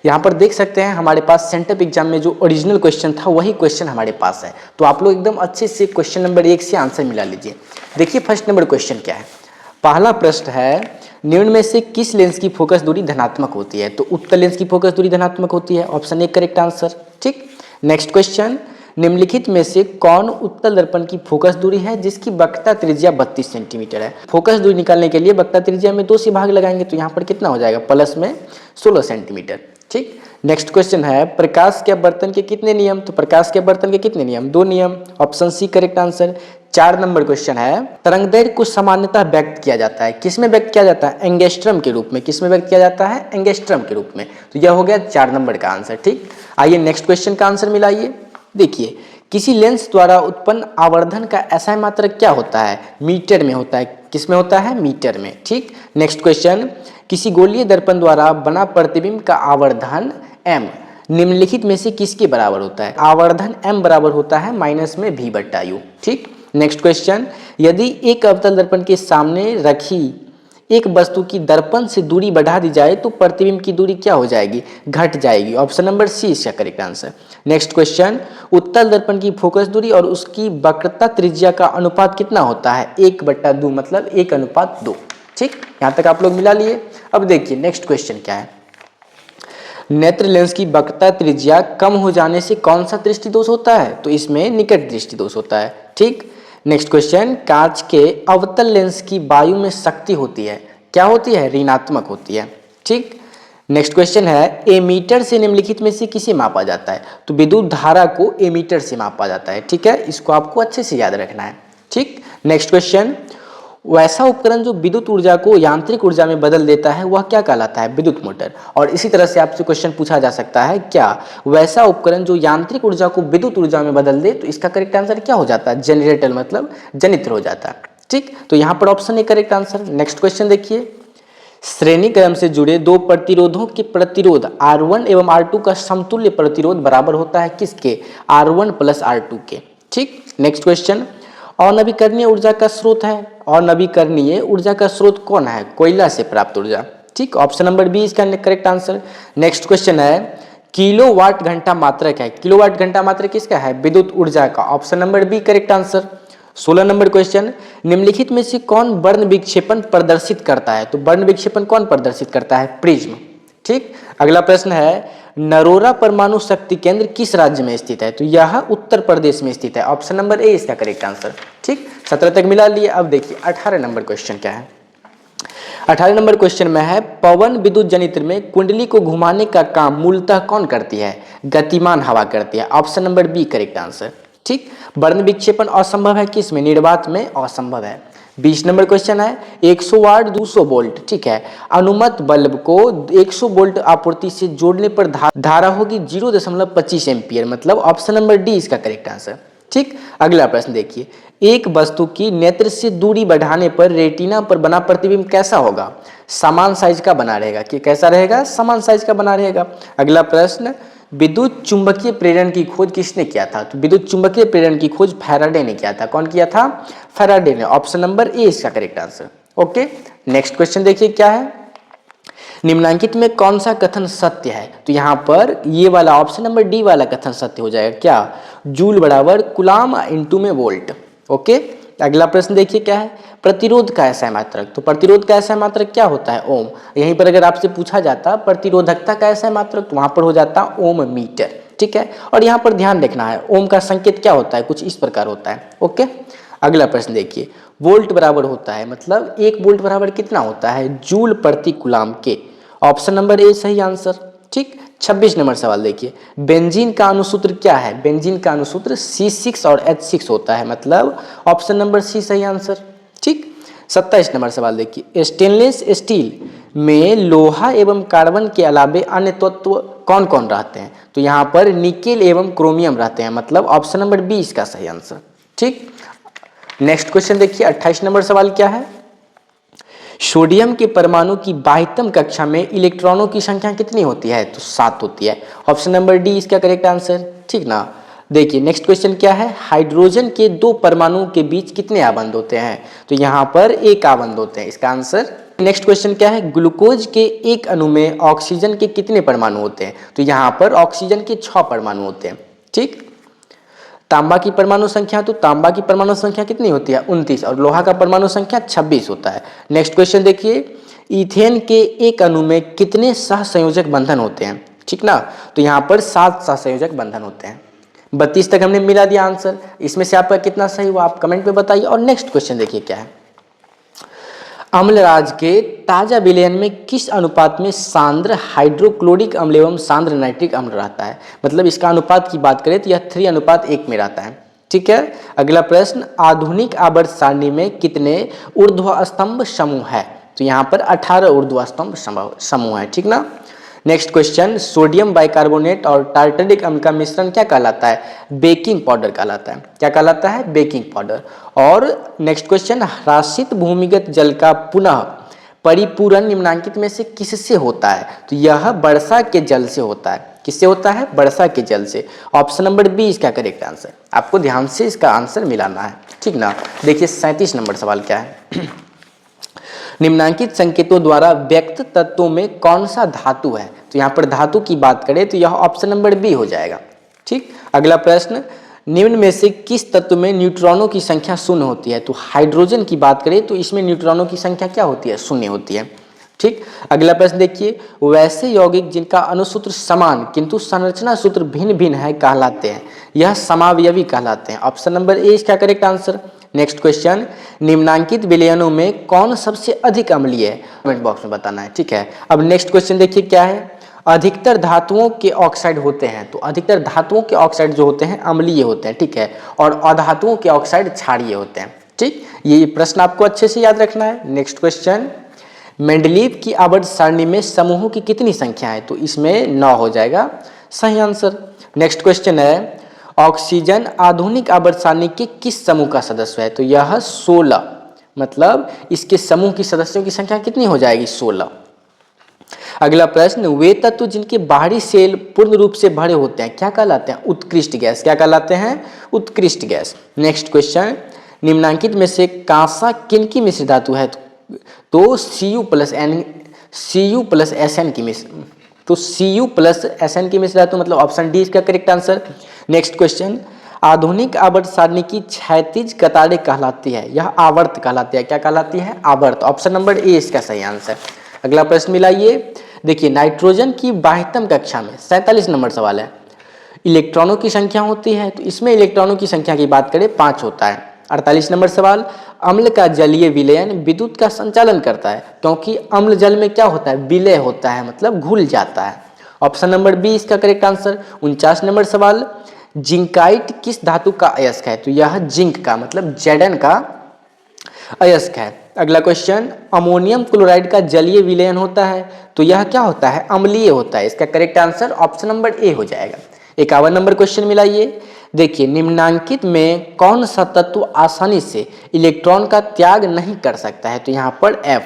यहाँ पर देख सकते हैं हमारे पास सेंटअप एग्जाम में जो ओरिजिनल क्वेश्चन था वही क्वेश्चन हमारे पास है। तो आप लोग एकदम अच्छे से क्वेश्चन नंबर 1 से आंसर मिला लीजिए। देखिए फर्स्ट नंबर क्वेश्चन क्या है। पहला प्रश्न है निम्न में से किस लेंस की फोकस दूरी धनात्मक होती है। तो उत्तल लेंस की फोकस दूरी धनात्मक होती है, ऑप्शन 1 करेक्ट आंसर। ठीक, नेक्स्ट क्वेश्चन निम्नलिखित में से कौन उत्तल दर्पण की फोकस दूरी है जिसकी वक्रता त्रिज्या 32 सेंटीमीटर है। फोकस दूरी निकालने के लिए वक्रता त्रिज्या में 2 से भाग लगाएंगे तो यहाँ पर कितना हो जाएगा, प्लस में 16 सेंटीमीटर। ठीक, नेक्स्ट क्वेश्चन है प्रकाश के अपवर्तन के कितने नियम। तो प्रकाश के अपवर्तन के कितने नियम, 2 नियम, option C correct answer. 4 number question है तरंगदैर्घ्य को सामान्यतः व्यक्त किया जाता है, किसमें व्यक्त किया जाता है, एंगस्ट्रम के रूप में। किसमें व्यक्त किया जाता है, एंगस्ट्रम के रूप में। तो यह हो गया 4 नंबर का आंसर। ठीक, आइए नेक्स्ट क्वेश्चन का आंसर मिलाइए। देखिए किसी लेंस द्वारा उत्पन्न आवर्धन का एसआई मात्रक क्या होता है, मीटर में होता है। किसमें होता है, मीटर में। ठीक, नेक्स्ट क्वेश्चन किसी गोलीय दर्पण द्वारा बना प्रतिबिंब का आवर्धन m निम्नलिखित में से किसके बराबर होता है। आवर्धन m बराबर होता है माइनस में v/u। ठीक, नेक्स्ट क्वेश्चन यदि एक अवतल दर्पण के सामने रखी एक वस्तु की दर्पण से दूरी बढ़ा दी जाए तो प्रतिबिंब की दूरी क्या हो जाएगी, घट जाएगी। ऑप्शन नंबर सी इसका करेक्ट आंसर। नेक्स्ट क्वेश्चन उत्तल दर्पण की फोकस दूरी और उसकी वक्रता त्रिज्या का अनुपात कितना होता है, 1/2 मतलब 1:2। ठीक, यहाँ तक आप लोग मिला लिए। अब देखिए नेक्स्ट क्वेश्चन क्या है। नेत्र लेंस की वक्रता त्रिज्या कम हो जाने से कौन सा दृष्टि दोष होता है। तो इसमें निकट दृष्टि दोष होता है। ठीक, नेक्स्ट क्वेश्चन कांच के अवतल लेंस की वायु में शक्ति होती है, क्या होती है, ऋणात्मक होती है। ठीक, नेक्स्ट क्वेश्चन है एमीटर से निम्नलिखित में से किसे मापा जाता है। तो विद्युत धारा को एमीटर से मापा जाता है। ठीक है, इसको आपको अच्छे से याद रखना है। ठीक, नेक्स्ट क्वेश्चन वैसा उपकरण जो विद्युत ऊर्जा को यांत्रिक ऊर्जा में बदल देता है वह क्या कहलाता है, विद्युत मोटर। और इसी तरह से आपसे क्वेश्चन पूछा जा सकता है क्या वैसा उपकरण जो यांत्रिक ऊर्जा को विद्युत ऊर्जा में बदल दे। तो इसका करेक्ट आंसर क्या हो जाता है, जनरेटर मतलब जनित्र हो जाता है। ठीक, तो यहाँ पर option A correct answer. Next question देखिए श्रेणी क्रम से जुड़े दो प्रतिरोधों के प्रतिरोध R1 एवं R2 का समतुल्य प्रतिरोध बराबर होता है किसके, R1 + R2 के। ठीक, नेक्स्ट क्वेश्चन अनवीकरणीय ऊर्जा का स्रोत है, अनवीकरणीय ऊर्जा का स्रोत कौन है, कोयला से प्राप्त ऊर्जा। ठीक, ऑप्शन नंबर बी इसका करेक्ट आंसर। नेक्स्ट क्वेश्चन है किलोवाट घंटा मात्रक है, किलोवाट घंटा मात्रक किसका है, विद्युत ऊर्जा का। Option number B correct answer. 16 number question निम्नलिखित में से कौन वर्ण विक्षेपण प्रदर्शित करता है। तो वर्ण विक्षेपण कौन प्रदर्शित करता है, प्रिज्म। ठीक, अगला प्रश्न है नरोरा परमाणु शक्ति केंद्र किस राज्य में स्थित है। तो यह उत्तर प्रदेश में स्थित है। ऑप्शन नंबर ए इसका करेक्ट आंसर। ठीक, 17 तक मिला लिए। अब देखिए 18 नंबर क्वेश्चन क्या है। 18 नंबर क्वेश्चन में है पवन विद्युत जनित्र में कुंडली को घुमाने का काम मूलतः कौन करती है, गतिमान हवा करती है। Option number B correct answer. ठीक, वर्ण विक्षेपण असंभव है किसमें, निर्वात में असंभव है। 20 नंबर क्वेश्चन है 100 वाट 200 वोल्ट। ठीक है, अनुमत बल्ब को 100 वोल्ट आपूर्ति से जोड़ने पर धारा होगी 0.25 एम्पियर मतलब ऑप्शन नंबर डी इसका करेक्ट आंसर। ठीक, अगला प्रश्न देखिए एक वस्तु की नेत्र से दूरी बढ़ाने पर रेटिना पर बना प्रतिबिंब कैसा होगा, समान साइज का बना रहेगा। कि कैसा रहेगा, समान साइज का बना रहेगा। अगला प्रश्न विद्युत चुंबकीय प्रेरण की खोज किसने किया था। तो विद्युत चुंबकीय प्रेरण की खोज फैराडे ने किया था। कौन किया था, फैराडे ने। ऑप्शन नंबर ए इसका correct answer. Okay, next question देखिए क्या है निम्नलिखित में कौन सा कथन सत्य है। तो यहाँ पर ये वाला ऑप्शन नंबर डी वाला कथन सत्य हो जाएगा, क्या, जूल बराबर कुलाम इंटू में वोल्ट। ओके, अगला प्रश्न देखिए क्या है प्रतिरोध का एसआई मात्रक। तो प्रतिरोध का एसआई मात्रक क्या होता है, ओम। यहीं पर अगर आपसे पूछा जाता प्रतिरोधकता का एसआई मात्रक तो वहां पर हो जाता ओम मीटर। ठीक है, और यहाँ पर ध्यान रखना है ओम का संकेत क्या होता है, कुछ इस प्रकार होता है। ओके, अगला प्रश्न देखिए वोल्ट बराबर होता है मतलब 1 वोल्ट बराबर कितना होता है, जूल प्रति कुलाम के। ऑप्शन नंबर ए सही आंसर। ठीक, 26 नंबर सवाल देखिए बेंजीन का अनुसूत्र क्या है। बेंजीन का अनुसूत्र C6 और H6 होता है मतलब ऑप्शन नंबर सी सही आंसर। ठीक, 27 नंबर सवाल देखिए स्टेनलेस स्टील में लोहा एवं कार्बन के अलावे अन्य तत्व कौन कौन रहते हैं। तो यहाँ पर निकेल एवं क्रोमियम रहते हैं मतलब ऑप्शन नंबर बी इसका सही आंसर। ठीक, नेक्स्ट क्वेश्चन देखिए 28 नंबर सवाल क्या है सोडियम के परमाणु की बाह्यतम कक्षा में इलेक्ट्रॉनों की संख्या कितनी होती है। तो 7 होती है। ऑप्शन नंबर डी इसका करेक्ट आंसर। ठीक ना, देखिए नेक्स्ट क्वेश्चन क्या है हाइड्रोजन के 2 परमाणुओं के बीच कितने आबंध होते हैं। तो यहाँ पर 1 आबंध होते हैं। इसका आंसर नेक्स्ट क्वेश्चन क्या है, ग्लूकोज के एक अणु में ऑक्सीजन के कितने परमाणु होते हैं? तो यहाँ पर ऑक्सीजन के 6 परमाणु होते हैं। ठीक, तांबा की परमाणु संख्या, तो तांबा की परमाणु संख्या कितनी होती है? 29, और लोहा का परमाणु संख्या 26 होता है। नेक्स्ट क्वेश्चन देखिए, ईथेन के एक अणु में कितने सहसंयोजक बंधन होते हैं? ठीक ना, तो यहाँ पर 7 सहसंयोजक बंधन होते हैं। 32 तक हमने मिला दिया आंसर। इसमें से आपका कितना सही हुआ आप कमेंट में बताइए। और नेक्स्ट क्वेश्चन देखिए क्या है, अम्लराज के ताजा विलयन में किस अनुपात में सांद्र हाइड्रोक्लोरिक अम्ल एवं सांद्र नाइट्रिक अम्ल रहता है? मतलब इसका अनुपात की बात करें तो यह 3:1 में रहता है। ठीक है, अगला प्रश्न, आधुनिक आवर्त सारणी में कितने ऊर्ध्व स्तंभ समूह है? तो यहाँ पर 18 ऊर्ध्व स्तंभ समूह है। ठीक ना। नेक्स्ट क्वेश्चन, सोडियम बाइकार्बोनेट और टार्टरिक अम्ल का मिश्रण क्या कहलाता है? बेकिंग पाउडर कहलाता है। क्या कहलाता है? Baking powder. और नेक्स्ट क्वेश्चन, ह्रासित भूमिगत जल का पुनः परिपूरण निम्नांकित में से किससे होता है? तो यह वर्षा के जल से होता है। किससे होता है? वर्षा के जल से। ऑप्शन नंबर बी इसका करेक्ट आंसर। आपको ध्यान से इसका आंसर मिलाना है। ठीक ना। देखिए 37 नंबर सवाल क्या है, निम्नांकित संकेतों द्वारा व्यक्त तत्वों में कौन सा धातु है? तो यहाँ पर धातु की बात करें तो यह ऑप्शन नंबर बी हो जाएगा। ठीक, अगला प्रश्न, निम्न में से किस तत्व में न्यूट्रॉनों की संख्या 0 होती है? तो हाइड्रोजन की बात करें तो इसमें न्यूट्रॉनों की संख्या क्या होती है? 0 होती है। ठीक, अगला प्रश्न देखिए, वैसे यौगिक जिनका अणुसूत्र समान किंतु संरचना सूत्र भिन्न भिन्न है कहलाते हैं? यह समावयवी कहलाते हैं। ऑप्शन नंबर ए इसका करेक्ट आंसर। नेक्स्ट क्वेश्चन, निम्नांकित विलयनों में कौन सबसे अधिक अम्लीय है? कमेंट बॉक्स में बताना है। ठीक है, अब नेक्स्ट क्वेश्चन देखिए क्या है, अधिकतर धातुओं के ऑक्साइड होते हैं, तो अधिकतर धातुओं के ऑक्साइड जो होते हैं अम्लीय होते हैं। ठीक है, और अधातुओं के ऑक्साइड क्षारीय होते हैं। ठीक, ये प्रश्न आपको अच्छे से याद रखना है। नेक्स्ट क्वेश्चन, मेंडलीव की आवर्त सारणी में समूहों की कितनी संख्या है? तो इसमें 9 हो जाएगा सही आंसर। नेक्स्ट क्वेश्चन है, ऑक्सीजन आधुनिक आवर्त सारणी के किस समूह का सदस्य है? तो यह 16, मतलब इसके समूह की सदस्यों की संख्या कितनी हो जाएगी? 16। अगला प्रश्न, वे तत्व जिनके बाहरी सेल पूर्ण रूप से भरे होते हैं क्या कहलाते हैं? उत्कृष्ट गैस। क्या कहलाते हैं? उत्कृष्ट गैस। नेक्स्ट क्वेश्चन, निम्नांकित में से कांसा किनकी मिश्र धातु है? तो Cu+Sn की मिश्र, तो Cu+Sn की मिश्र धातु, मतलब ऑप्शन डी इसका करेक्ट आंसर। नेक्स्ट क्वेश्चन, आधुनिक आवर्त सारणी की क्षैतिज कतारें कहलाती है? यह आवर्त कहलाती है। क्या कहलाती है? आवर्त। ऑप्शन नंबर ए इसका सही आंसर। अगला प्रश्न मिलाइए, देखिए नाइट्रोजन की बाह्यतम कक्षा में 47 नंबर सवाल है, इलेक्ट्रॉनों की संख्या होती है, तो इसमें इलेक्ट्रॉनों की संख्या की बात करें 5 होता है। 48 नंबर सवाल, अम्ल का जलीय विलयन विद्युत का संचालन करता है, क्योंकि अम्ल जल में क्या होता है? विलय होता है, मतलब घुल जाता है। ऑप्शन नंबर बी इसका करेक्ट आंसर। 49 नंबर सवाल, जिंकाइट किस धातु का अयस्क है? तो यह जिंक का, मतलब Zn का अयस्क है। अगला क्वेश्चन, अमोनियम क्लोराइड का जलीय विलयन होता है, तो यह क्या होता है? अम्लीय होता है। इसका correct answer option number A हो जाएगा। 51 नंबर क्वेश्चन मिलाइए, देखिए निम्नांकित में कौन सा तत्व आसानी से इलेक्ट्रॉन का त्याग नहीं कर सकता है? तो यहाँ पर F,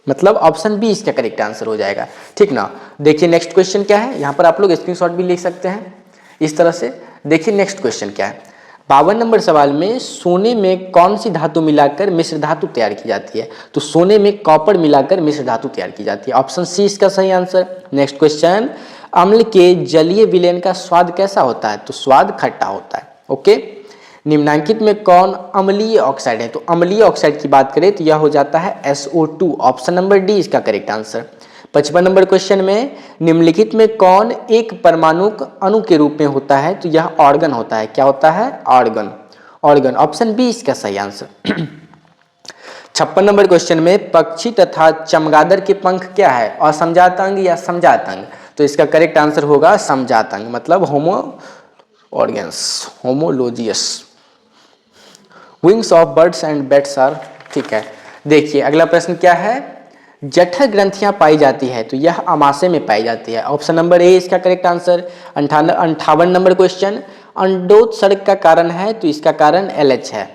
मतलब ऑप्शन बी इसका करेक्ट आंसर हो जाएगा। ठीक ना। देखिए नेक्स्ट क्वेश्चन क्या है, यहाँ पर आप लोग स्क्रीनशॉट भी लिख सकते हैं इस तरह से। देखिए नेक्स्ट क्वेश्चन क्या है, 52 नंबर सवाल में सोने में कौन सी धातु मिलाकर मिश्र धातु तैयार की जाती है? तो सोने में कॉपर मिलाकर मिश्र धातु तैयार की जाती है। ऑप्शन सी इसका सही आंसर। नेक्स्ट क्वेश्चन, अम्ल के जलीय विलयन का स्वाद कैसा होता है? तो स्वाद खट्टा होता है। ओके, निम्नांकित में कौन अम्लीय ऑक्साइड है? तो अम्लीय ऑक्साइड की बात करें तो यह हो जाता है SO2। ऑप्शन नंबर डी इसका करेक्ट आंसर। 55 नंबर क्वेश्चन में निम्नलिखित में कौन एक परमाणु अणु के रूप में होता है? तो यह ऑर्गन होता है। क्या होता है? ऑर्गन। ऑर्गन, ऑप्शन बी इसका सही आंसर। 56 नंबर क्वेश्चन में पक्षी तथा चमगादड़ के पंख क्या है? असमजात अंग या समजात अंग? तो इसका करेक्ट आंसर होगा समजात अंग, मतलब homologous. Wings of birds and bats are. ठीक है, देखिए अगला प्रश्न क्या है, जठर ग्रंथियां पाई जाती है, तो यह अमाशय में पाई जाती है। ऑप्शन नंबर ए इसका करेक्ट आंसर। 58 नंबर क्वेश्चन, अंडोत्सर्ग का कारण है, तो इसका कारण LH है।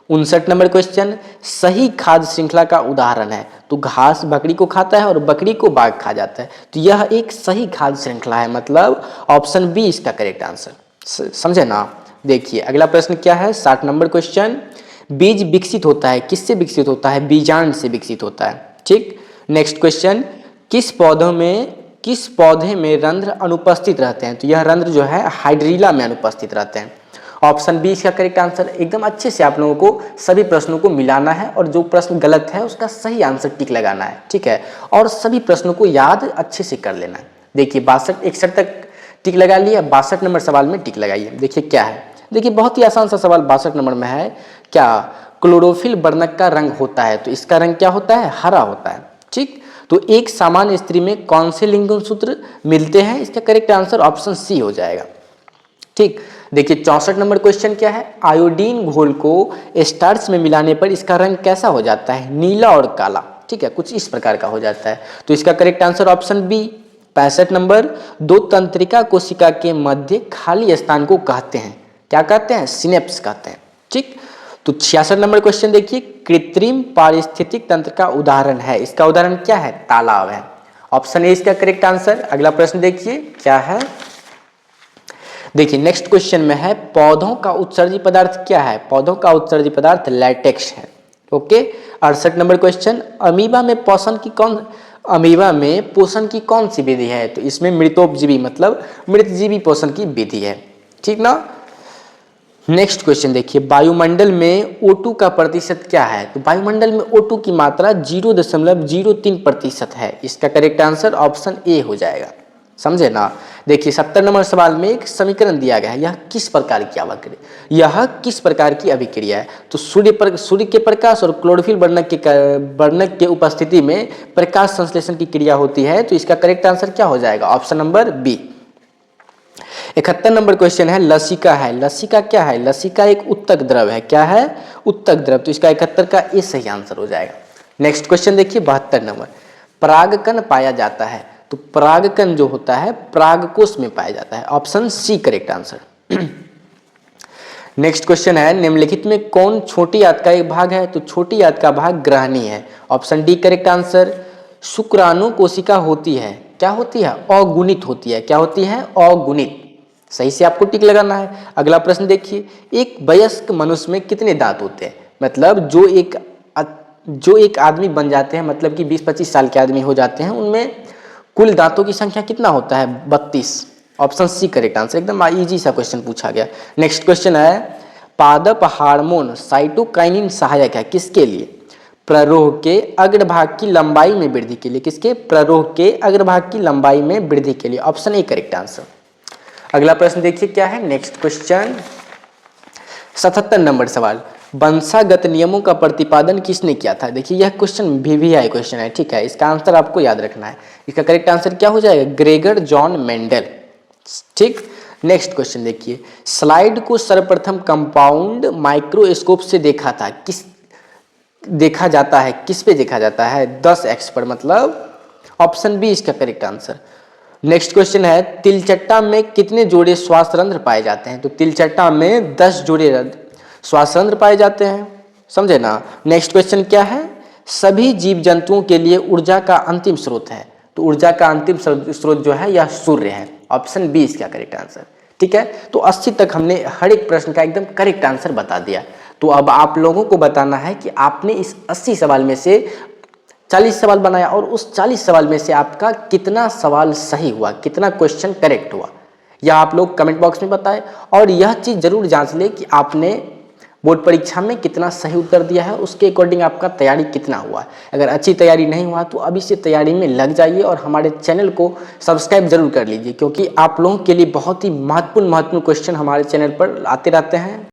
59 नंबर क्वेश्चन, सही खाद्य श्रृंखला का उदाहरण है, तो घास बकरी को खाता है और बकरी को बाघ खा जाता है, तो यह एक सही खाद्य श्रृंखला है, मतलब ऑप्शन बी इसका करेक्ट आंसर। समझे ना। देखिए अगला प्रश्न क्या है, 60 नंबर क्वेश्चन, बीज विकसित होता है, किससे विकसित होता है? बीजांड से विकसित होता है। ठीक, नेक्स्ट क्वेश्चन, किस पौधे में रंध्र अनुपस्थित रहते हैं? तो यह रंध्र जो है हाइड्रीला में अनुपस्थित रहते हैं। ऑप्शन बी इसका करेक्ट आंसर। एकदम अच्छे से आप लोगों को सभी प्रश्नों को मिलाना है और जो प्रश्न गलत है उसका सही आंसर टिक लगाना है, ठीक है, और सभी प्रश्नों को याद अच्छे से कर लेना है। देखिए 62-61 तक टिक लगा लिया, 62 नंबर सवाल में टिक लगाइए। देखिए क्या है, देखिए बहुत ही आसान सा सवाल 62 नंबर में है, क्या क्लोरोफिल वर्णक का रंग होता है? तो इसका रंग क्या होता है? हरा होता है। ठीक, तो एक सामान्य स्त्री में कौन से लिंगन सूत्र मिलते हैं? इसका करेक्ट आंसर ऑप्शन सी हो जाएगा। ठीक, देखिए 64 नंबर क्वेश्चन क्या है, आयोडीन घोल को स्टार्च में मिलाने पर इसका रंग कैसा हो जाता है? नीला और काला। ठीक है, कुछ इस प्रकार का हो जाता है। तो इसका correct answer option B. 65 number, दो तंत्रिका कोशिका के मध्य खाली स्थान को कहते हैं, क्या कहते हैं? सिनेप्स कहते हैं। ठीक, तो 66 नंबर क्वेश्चन देखिए, कृत्रिम पारिस्थितिक तंत्र का उदाहरण है, इसका उदाहरण क्या है? तालाब है। ऑप्शन ए इसका करेक्ट आंसर। अगला प्रश्न देखिए क्या है, देखिए नेक्स्ट क्वेश्चन में है, पौधों का उत्सर्जी पदार्थ क्या है? पौधों का उत्सर्जी पदार्थ लैटेक्स है। ओके, 68 नंबर क्वेश्चन, अमीबा में पोषण की कौन सी विधि है? तो इसमें मृतोपजीवी मतलब मृतजीवी पोषण की विधि है। ठीक ना। नेक्स्ट क्वेश्चन देखिए, वायुमंडल में O2 का प्रतिशत क्या है? तो वायुमंडल में O2 की मात्रा 0.03% है। इसका करेक्ट आंसर ऑप्शन ए हो जाएगा, समझे ना। देखिए 70 नंबर सवाल में एक समीकरण दिया गया है, यह किस प्रकार की अभिक्रिया है? तो सूर्य के प्रकाश और क्लोरोफिल वर्णक के उपस्थिति में प्रकाश संश्लेषण की क्रिया होती है। तो इसका करेक्ट आंसर क्या हो जाएगा? Option number B. 71 number question है, लसिका है। लसिका क्या है? लसिका एक उत्तक द्रव है। क्या है? उत्तक द्रव। तो इसका 71 का ए सही आंसर हो जाएगा। नेक्स्ट क्वेश्चन देखिए 72 नंबर, परागकण पाया जाता है। तो परागकण जो होता है परागकोश में पाया जाता है। Option C correct answer. Next question है, निम्नलिखित में कौन छोटी आंत का एक भाग है? तो छोटी आंत का भाग ग्रहणी है। Option D correct answer. शुक्राणु कोशिका होती है, क्या होती है? अगुणित होती है। क्या होती है? अगुणित। सही से आपको टिक लगाना है। अगला प्रश्न देखिए, एक वयस्क मनुष्य में कितने दांत होते हैं? मतलब जो एक आदमी बन जाते हैं, मतलब कि 20-25 साल के आदमी हो जाते हैं, उनमें कुल दांतों की संख्या कितना होता है? 32। Option C correct answer. एकदम इजी सा क्वेश्चन पूछा गया। नेक्स्ट क्वेश्चन है, पादप हार्मोन साइटोकाइनिन सहायक है किसके लिए? प्ररोह के अग्रभाग की लंबाई में वृद्धि के लिए। किसके? प्ररोह के अग्रभाग की लंबाई में वृद्धि के लिए। Option A correct answer. अगला प्रश्न देखिए क्या है। नेक्स्ट क्वेश्चन 77 नंबर सवाल, वंशागत नियमों का प्रतिपादन किसने किया था? देखिए यह क्वेश्चन VVI क्वेश्चन है, ठीक है, इसका आंसर आपको याद रखना है। इसका करेक्ट आंसर क्या हो जाएगा? Gregor John Mendel. ठीक, नेक्स्ट क्वेश्चन देखिए, स्लाइड को सर्वप्रथम कंपाउंड माइक्रोस्कोप से देखा जाता है किस पे देखा जाता है? 10x पर, मतलब ऑप्शन बी इसका करेक्ट आंसर। नेक्स्ट क्वेश्चन है, तिलचट्टा में कितने जोड़े श्वासरंध्र पाए जाते हैं? तो तिलचट्टा में 10 जोड़े श्वासरंध्र पाए जाते हैं, समझे ना। नेक्स्ट क्वेश्चन क्या है, सभी जीव जंतुओं के लिए ऊर्जा का अंतिम स्रोत है। तो ऊर्जा का अंतिम स्रोत जो है यह सूर्य है। ऑप्शन बी इसका करेक्ट आंसर। ठीक है, तो 80 तक हमने हर एक प्रश्न का एकदम करेक्ट आंसर बता दिया। तो अब आप लोगों को बताना है कि आपने इस 80 सवाल में से 40 सवाल बनाया और उस 40 सवाल में से आपका कितना सवाल सही हुआ, कितना क्वेश्चन करेक्ट हुआ, यह आप लोग कमेंट बॉक्स में बताएं। और यह चीज़ जरूर जांच लें कि आपने बोर्ड परीक्षा में कितना सही उत्तर दिया है, उसके अकॉर्डिंग आपका तैयारी कितना हुआ है। अगर अच्छी तैयारी नहीं हुआ तो अभी से तैयारी में लग जाइए और हमारे चैनल को सब्सक्राइब जरूर कर लीजिए, क्योंकि आप लोगों के लिए बहुत ही महत्वपूर्ण क्वेश्चन हमारे चैनल पर आते रहते हैं।